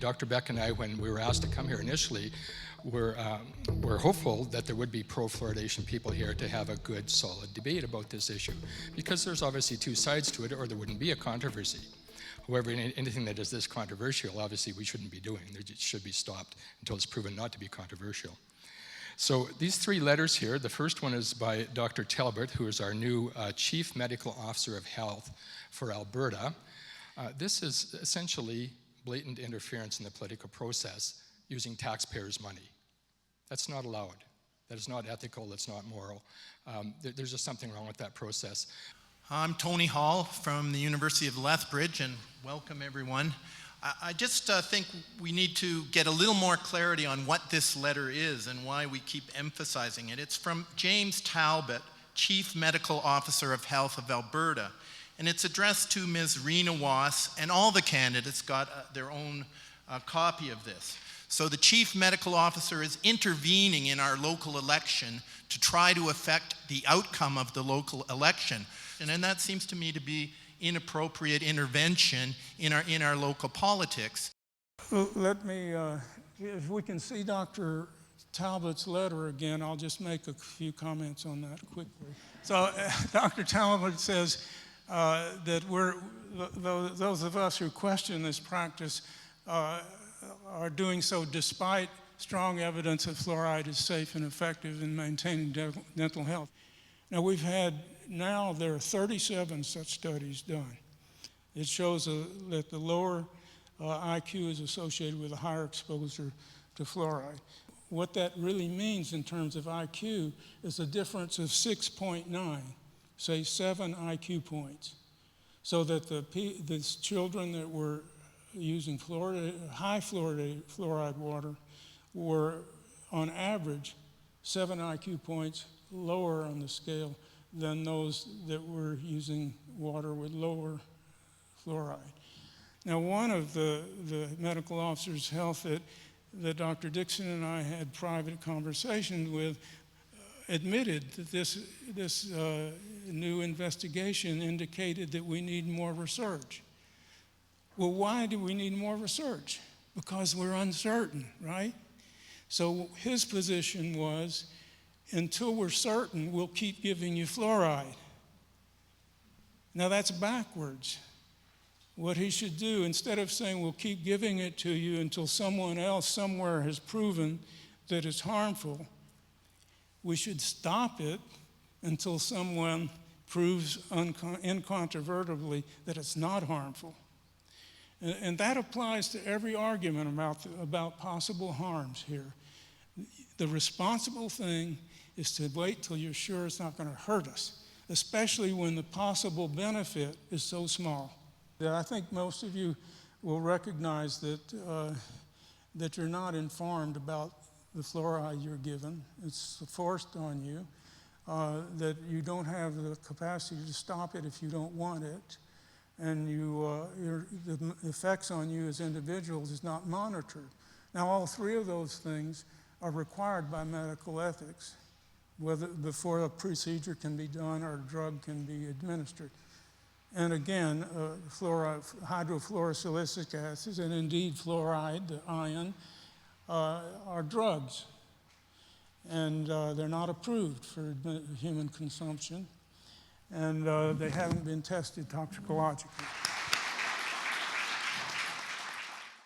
Dr. Beck and I, when we were asked to come here initially, were hopeful that there would be pro-fluoridation people here to have a good, solid debate about this issue, because there's obviously two sides to it, or there wouldn't be a controversy. However, anything that is this controversial, obviously we shouldn't be doing. It should be stopped until it's proven not to be controversial. So these three letters here, the first one is by Dr. Talbot, who is our new Chief Medical Officer of Health for Alberta. This is essentially blatant interference in the political process using taxpayers' money. That's not allowed. That is not ethical, that's not moral. There's just something wrong with that process. I'm Tony Hall from the University of Lethbridge, and welcome everyone. I just think we need to get a little more clarity on what this letter is and why we keep emphasizing it. It's from James Talbot, Chief Medical Officer of Health of Alberta, and it's addressed to Ms. Rena Wass, and all the candidates got their own copy of this. So the Chief Medical Officer is intervening in our local election to try to affect the outcome of the local election. And that seems to me to be inappropriate intervention in our local politics. Let me, if we can see Dr. Talbot's letter again, I'll just make a few comments on that quickly. So Dr. Talbot says that those of us who question this practice are doing so despite strong evidence that fluoride is safe and effective in maintaining dental health. Now there are 37 such studies done. It shows that the lower IQ is associated with a higher exposure to fluoride. What that really means in terms of IQ is a difference of 6.9, say 7 IQ points. So that the children that were using high fluoride water were on average 7 IQ points lower on the scale than those that were using water with lower fluoride. Now, one of the medical officers of health that Dr. Dickson and I had private conversations with admitted that this new investigation indicated that we need more research. Well, why do we need more research? Because we're uncertain, right? So his position was, until we're certain, we'll keep giving you fluoride. Now that's backwards. What he should do, instead of saying we'll keep giving it to you until someone else somewhere has proven that it's harmful, we should stop it until someone proves incontrovertibly that it's not harmful. And that applies to every argument about possible harms here. The responsible thing is to wait till you're sure it's not going to hurt us, especially when the possible benefit is so small. I think most of you will recognize that you're not informed about the fluoride you're given. It's forced on you, that you don't have the capacity to stop it if you don't want it, and the effects on you as individuals is not monitored. Now, all three of those things are required by medical ethics, before a procedure can be done or a drug can be administered. And again, hydrofluorosilicic acids, and indeed fluoride, the ion, are drugs. And they're not approved for human consumption. And they haven't been tested toxicologically.